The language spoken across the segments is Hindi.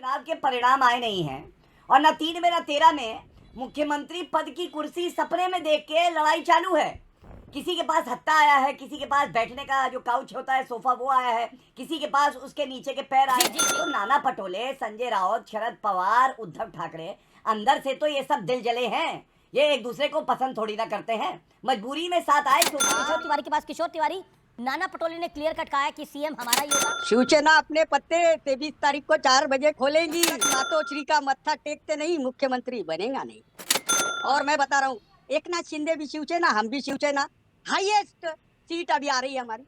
चुनाव के परिणाम आए नहीं हैं और न 3 में न 13 में मुख्यमंत्री पद की कुर्सी सपने में देख के लड़ाई चालू है। किसी के पास हत्ता आया है, किसी के पास बैठने का जो काउच होता है सोफा वो आया है, किसी के पास उसके नीचे के पैर आए हैं। तो नाना पटोले, संजय राउत, शरद पवार, उद्धव ठाकरे अंदर से तो ये सब दिल जले हैं। ये एक दूसरे को पसंद थोड़ी ना करते हैं, मजबूरी में साथ आए। किशोर तिवारी के पास किशोर तिवारी, नाना पटोले ने क्लियर कट कहा है कि सीएम हमारा ही होगा। शिवसेना अपने पत्ते 23 तारीख को 4 बजे खोलेगी। मातोश्री का मत्था टेकते नहीं मुख्यमंत्री बनेगा नहीं। और मैं बता रहा हूँ, एकनाथ शिंदे भी शिवसेना, हम भी शिवसेना। हाईएस्ट सीट अभी आ रही है हमारी।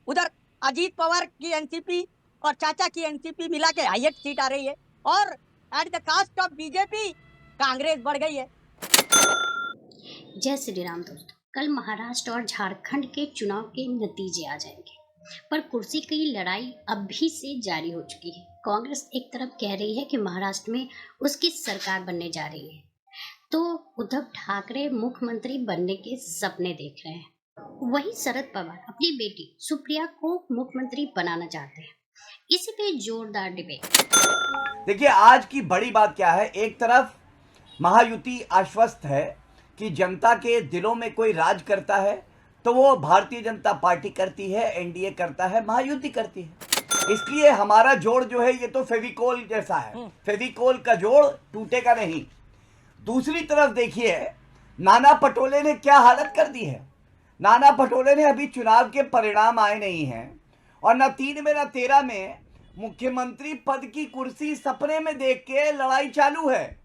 उधर अजीत पवार की एनसीपी और चाचा की एनसीपी मिला के हाईएस्ट सीट आ रही है। और at the cost of BJP Congress बढ़ गई है। जय श्री राम दोस्तों, कल महाराष्ट्र और झारखंड के चुनाव के नतीजे आ जाएंगे, पर कुर्सी की लड़ाई अभी से जारी हो चुकी है। कांग्रेस एक तरफ कह रही है कि महाराष्ट्र में उसकी सरकार बनने जा रही है, तो उद्धव ठाकरे मुख्यमंत्री बनने के सपने देख रहे हैं। वहीं शरद पवार अपनी बेटी सुप्रिया को मुख्यमंत्री बनाना चाहते हैं। इसी पे जोरदार डिबेट। देखिए, आज की बड़ी बात क्या है, एक तरफ महायुति आश्वस्त है कि जनता के दिलों में कोई राज करता है तो वो भारतीय जनता पार्टी करती है, एनडीए करता है, महायुति करती है। इसलिए हमारा जोड़ जो है ये तो फेविकोल जैसा है, फेविकोल का जोड़ टूटेगा नहीं। दूसरी तरफ देखिए, नाना पटोले ने क्या हालत कर दी है। नाना पटोले ने अभी चुनाव के परिणाम आए नहीं हैं और न 3 में न 13 में मुख्यमंत्री पद की कुर्सी सपने में देख के लड़ाई चालू है।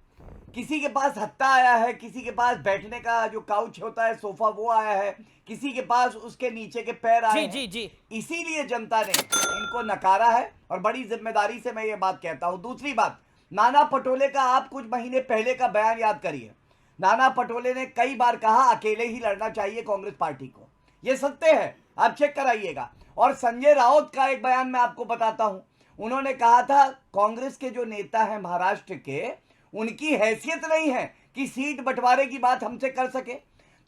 किसी के पास हत्ता आया है, किसी के पास बैठने का जो काउच होता है सोफा वो आया है, किसी के पास उसके नीचे के पैर आए हैं। इसीलिए जनता ने इनको नकारा है और बड़ी जिम्मेदारी से मैं ये बात कहता हूं। दूसरी बात, नाना पटोले का आप कुछ महीने पहले का बयान याद करिए। नाना पटोले ने कई बार कहा अकेले ही लड़ना चाहिए कांग्रेस पार्टी को। ये सत्य है, आप चेक कराइएगा। और संजय राउत का एक बयान मैं आपको बताता हूं। उन्होंने कहा था कांग्रेस के जो नेता हैं महाराष्ट्र के, उनकी हैसियत नहीं है कि सीट बंटवारे की बात हमसे कर सके।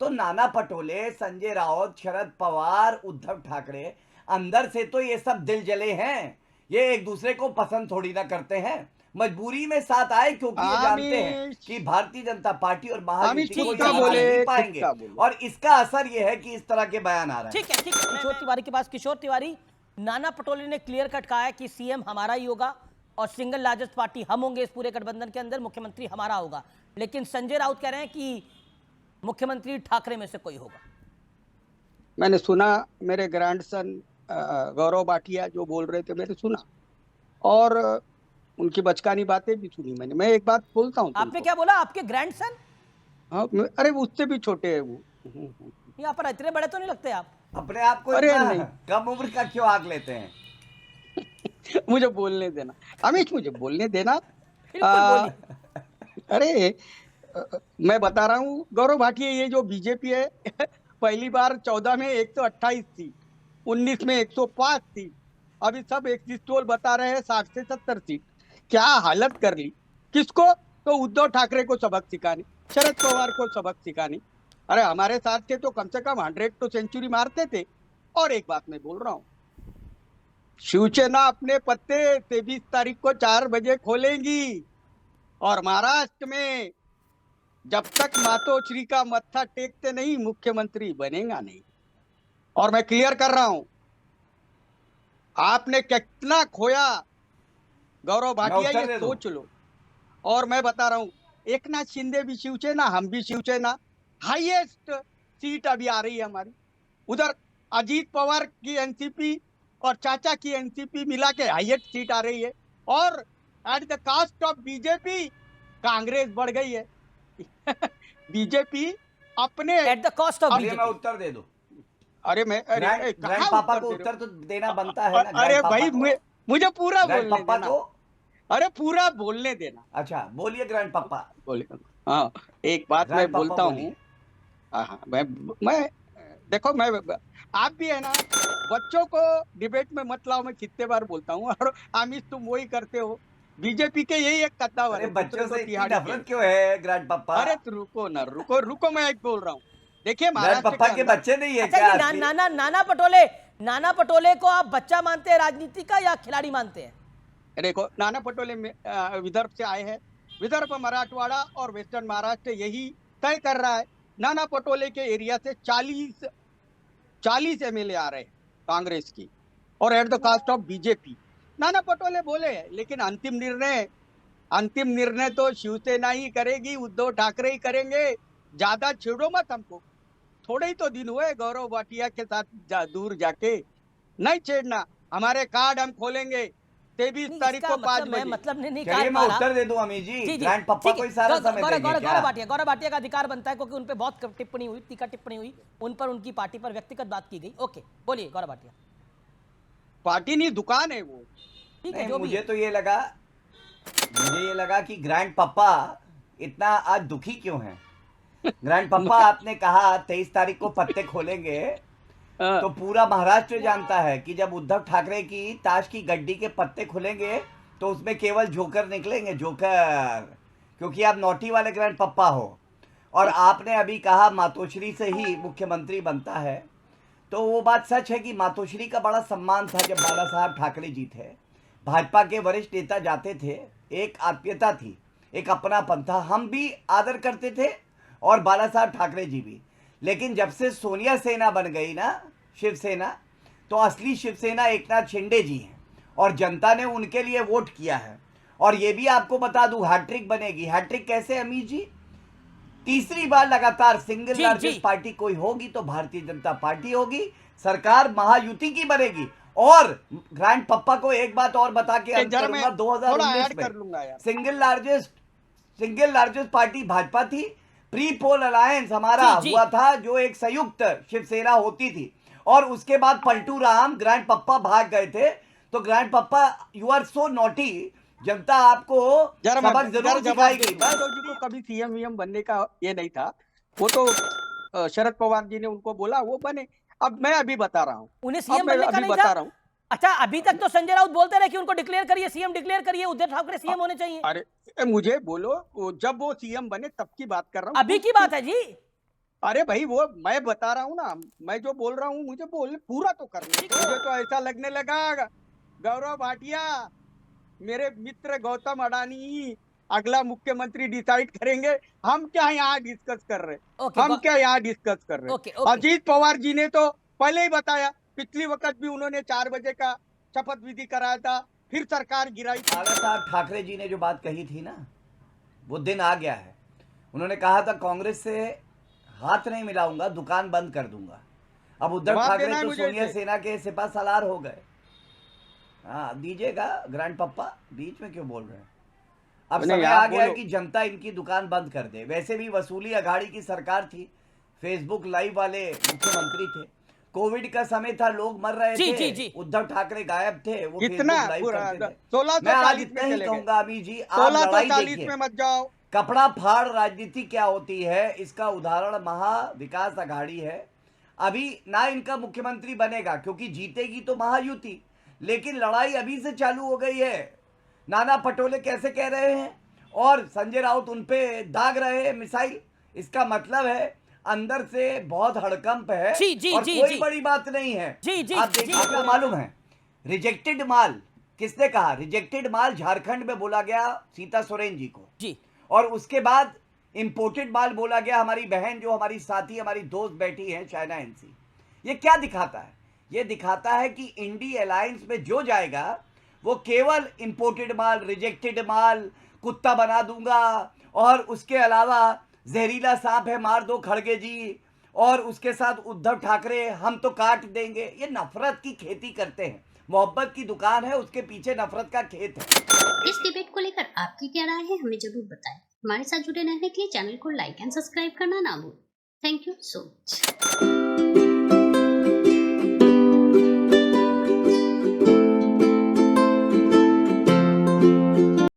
तो नाना पटोले, संजय राउत, शरद पवार, उद्धव ठाकरे अंदर से तो ये सब दिल जले हैं। ये एक दूसरे को पसंद थोड़ी ना करते हैं, मजबूरी में साथ आए क्योंकि ये जानते हैं कि भारतीय जनता पार्टी और महायुति को नहीं पाएंगे। और इसका असर ये है कि इस तरह के बयान आ रहे हैं। ठीक है, किशोर तिवारी के पास किशोर तिवारी, नाना पटोले ने क्लियर कट कहा है कि सीएम हमारा ही होगा और सिंगल लार्जेस्ट पार्टी हम होंगे इस पूरे गठबंधन के अंदर, मुख्यमंत्री हमारा होगा। लेकिन संजय राउत कह रहे हैं कि मुख्यमंत्री ठाकरे में से कोई होगा। मैंने सुना, मेरे ग्रैंडसन गौरव भाटिया जो बोल रहे थे मैंने सुना, और उनकी बचकानी बातें भी सुनी मैंने। मैं एक बात बोलता हूँ। आपने क्या बोला? आपके ग्रैंडसन? हाँ, अरे उससे भी छोटे हैं वो। यहाँ पर इतने बड़े तो नहीं लगते आप। अपने आप को कम उम्र का क्यों आग लेते हैं? मुझे बोलने देना अमित, मुझे बोलने देना। अरे मैं बता रहा हूँ गौरव भाटिया, ये जो बीजेपी है पहली बार 14 में 128 थी, 19 में 105 थी, अभी सब एक्सिट पोल बता रहे हैं 60 से 70 सीट। क्या हालत कर ली। किसको? तो उद्धव ठाकरे को सबक सिखाने, शरद पवार को सबक सिखाने। अरे हमारे साथ के तो कम से कम 100 तो सेंचुरी मारते थे। और एक बात मैं बोल रहा हूँ, शिवसेना अपने पत्ते 23 तारीख को 4 बजे खोलेगी। और महाराष्ट्र में जब तक मातोश्री का मत्था टेकते नहीं मुख्यमंत्री बनेगा नहीं। और मैं क्लियर कर रहा हूं, आपने कितना खोया गौरव भाटिया, ये सोच लो। और मैं बता रहा हूं, एकनाथ शिंदे भी शिवसेना, हम भी शिवसेना। हाईएस्ट सीट अभी आ रही है हमारी। उधर अजीत पवार की एनसीपी और चाचा की एनसीपी मिला के हाईएस्ट सीट आ रही है। और at the cost of BJP Congress बढ़ गई है। बीजेपी अपने at the cost of BJP. मैं उत्तर दे दूं? अरे मैं पापा को उत्तर तो देना बनता है ना। अरे भाई मुझे पूरा बोलने पापा देना। को, अरे पूरा बोलने देना। अच्छा बोलिए ग्रैंड पापा। बोलिए। हाँ, एक बात मैं बोलता हूँ। मैं देखो, मैं आप भी है ना, बच्चों को डिबेट में मत लाओ। मैं कितने बार बोलता हूँ, और आमिर तुम वही करते हो। बीजेपी के यही एक कद्दावर है। बच्चों से इतनी नफरत क्यों है ग्रैंड पापा? अरे रुको ना, रुको मैं एक बोल रहा हूँ। देखिए पापा के बच्चे नहीं है क्या? नाना पटोले को आप बच्चा मानते हैं राजनीति का या खिलाड़ी मानते हैं? देखो नाना पटोले विदर्भ से आए हैं। विदर्भ, मराठवाड़ा और वेस्टर्न महाराष्ट्र यही तय कर रहा है। नाना पटोले के एरिया से 40 एमएलए आ रहे हैं कांग्रेस की, और at the cost of BJP. Nana Patole बोले हैं, लेकिन अंतिम निर्णय तो शिवसेना ही करेगी, उद्धव ठाकरे ही करेंगे। ज्यादा छेड़ो मत हमको, थोड़े ही तो दिन हुए गौरव भाटिया के साथ दूर जाके, नहीं छेड़ना। हमारे कार्ड हम खोलेंगे 23 नहीं, तारीख इसका को 5 मैं बजे। मतलब नहीं चलिए काट मैं पा रहा। उत्तर दे दूं अमीर जी, जी, ग्रैंड पप्पा ठीक को है। ही सारा समय गौरव देंगे क्या? गौरव भाटिया का अधिकार बनता है, क्योंकि उन पे बहुत टिप्पणी हुई, तीखा टिप्पणी हुई, उन पर उनकी पार्टी पर व्यक्तिगत बात की गई। ओके, बोलिए गौरव भाटिया। पार्टी नहीं, दुकान है वो। ठीक है, नहीं, जो भी मुझे है। तो ये लगा कि ग्रैंड पप्पा इतना आज दुखी क्यों हैं? ग्रैंड पप्पा आपने कहा 23 तारीख को पत्ते खोलेंगे, हाँ। तो पूरा महाराष्ट्र जानता है कि जब उद्धव ठाकरे की ताश की गड्डी के पत्ते खुलेंगे तो उसमें केवल जोकर निकलेंगे, जोकर, क्योंकि आप नोटी वाले ग्रैंड पप्पा हो। और आपने अभी कहा मातोश्री से ही मुख्यमंत्री बनता है, तो वो बात सच है कि मातोश्री का बड़ा सम्मान था जब बाला साहब ठाकरे जी थे, भाजपा के वरिष्ठ नेता जाते थे, एक आत्मीयता थी, एक अपनापन था, हम भी आदर करते थे और बाला साहब ठाकरे जी भी। लेकिन जब से सोनिया सेना बन गई ना, शिवसेना, तो असली शिवसेना एकनाथ शिंदे जी हैं और जनता ने उनके लिए वोट किया है। और ये भी आपको बता दूं, हैट्रिक बनेगी। हैट्रिक कैसे अमीर जी? तीसरी बार लगातार सिंगल जी, लार्जेस्ट जी। पार्टी कोई होगी तो भारतीय जनता पार्टी होगी, सरकार महायुति की बनेगी। और ग्रैंड पप्पा को एक बात और बता के अंत जरा मैं करूंगा, थोड़ा ऐड 2019 कर में लूंगा यार। सिंगल लार्जेस्ट पार्टी भाजपा थी। प्री पोल अलायंस हमारा जी, जी। हुआ था, जो एक संयुक्त शिवसेना होती थी, और उसके बाद पलटू राम, ग्रैंड पप्पा भाग गए थे। तो grand papa, you are so naughty, जनता आपको जरा सबक जरूर सिखाएगी। यादव जी को कभी सीएम वीएम बनने का ये नहीं था, वो तो शरद पवार जी ने उनको बोला वो बने। अब मैं अभी बता रहा हूँ, उन्हें सीएम अब मैं बनने का अभी नहीं बता था। रहा हूँ। अच्छा, अभी तक तो संजय राउत बोलते रहे कि उनको डिक्लेयर करिए, सीएम डिक्लेयर करिए, उद्धव ठाकरे सीएम होने चाहिए। अरे मुझे बोलो, जब वो सीएम बने तब की बात कर रहा हूँ। अभी की बात है जी। अरे भाई, वो मैं बता रहा हूँ ना, मैं जो बोल रहा हूँ मुझे पूरा तो करना। मुझे तो ऐसा लगने लगा गौरव भाटिया, मेरे मित्र गौतम अडानी अगला मुख्यमंत्री डिसाइड करेंगे। हम क्या यहाँ डिस्कस कर रहे ओके, हम क्या यहाँ डिस्कस कर रहे ओके, ओके। अजीत पवार जी ने तो पहले ही बताया, पिछली वक्त भी उन्होंने 4 बजे का शपथ विधि कराया था, फिर सरकार गिराई थी। बाला साहब ठाकरे जी ने जो बात कही थी ना, वो दिन आ गया है। उन्होंने कहा था कांग्रेस से हाथ नहीं मिलाऊंगा, दुकान बंद कर दूंगा। अब उद्धव जवाब ठाकरे देना है तो मुझे सोनिया इसे। सेना के सिपा सलार हो गए। हाँ, दीजिएगा ग्रैंड पप्पा, बीच में क्यों बोल रहे हैं? अब नहीं, समय आप आ गया है बोलो। कि जनता इनकी दुकान बंद कर दे। वैसे भी वसूली अघाड़ी की सरकार थी, फेसबुक लाइव वाले मुख्यमंत्री थे, कोविड का समय था, लोग मर रहे जी, थे, जी, जी। उद्धव ठाकरे गायब थे, वो इतना फेसबुक लाइव बुरा, करते थे। 1640 मैं आज में इतना ही चले गए। कहूंगा अमीर जी, आप लड़ाई 1640 देखिए। में मत जाओ। कपड़ा फाड़ राजनीति क्या होती है, इसका उदाहरण महा विकास अघाड़ी है। अभी ना इनका मुख्यमंत्री बनेगा, क्योंकि जीतेगी तो महायुति, लेकिन लड़ाई अभी से चालू हो गई है। नाना पटोले कैसे कह रहे हैं और संजय राउत उन पे दाग रहे हैं मिसाइल, इसका मतलब है अंदर से बहुत हड़कंप है। जी, जी, और जी, कोई जी। बड़ी बात नहीं है। जी, जी, आप जी, देखिएगा, मालूम है रिजेक्टेड माल किसने कहा? रिजेक्टेड माल झारखंड में बोला गया सीता सोरेन जी को, जी। और उसके बाद इंपोर्टेड माल बोला गया हमारी बहन, जो हमारी साथी, हमारी दोस्त बैठी है चाइना एनसी। ये क्या दिखाता है? ये दिखाता है कि इंडी अलायंस में जो जाएगा वो केवल इंपोर्टेड माल, रिजेक्टेड माल, कुत्ता बना दूंगा, और उसके अलावा जहरीला सांप है मार दो खड़गे जी, और उसके साथ उद्धव ठाकरे हम तो काट देंगे। ये नफरत की खेती करते हैं। मोहब्बत की दुकान है, उसके पीछे नफरत का खेत है। इस डिबेट को लेकर आपकी क्या राय है, हमें जरूर बताएं। हमारे साथ जुड़े रहने के लिए चैनल को लाइक एंड सब्सक्राइब करना ना भूलें। Thank you so much.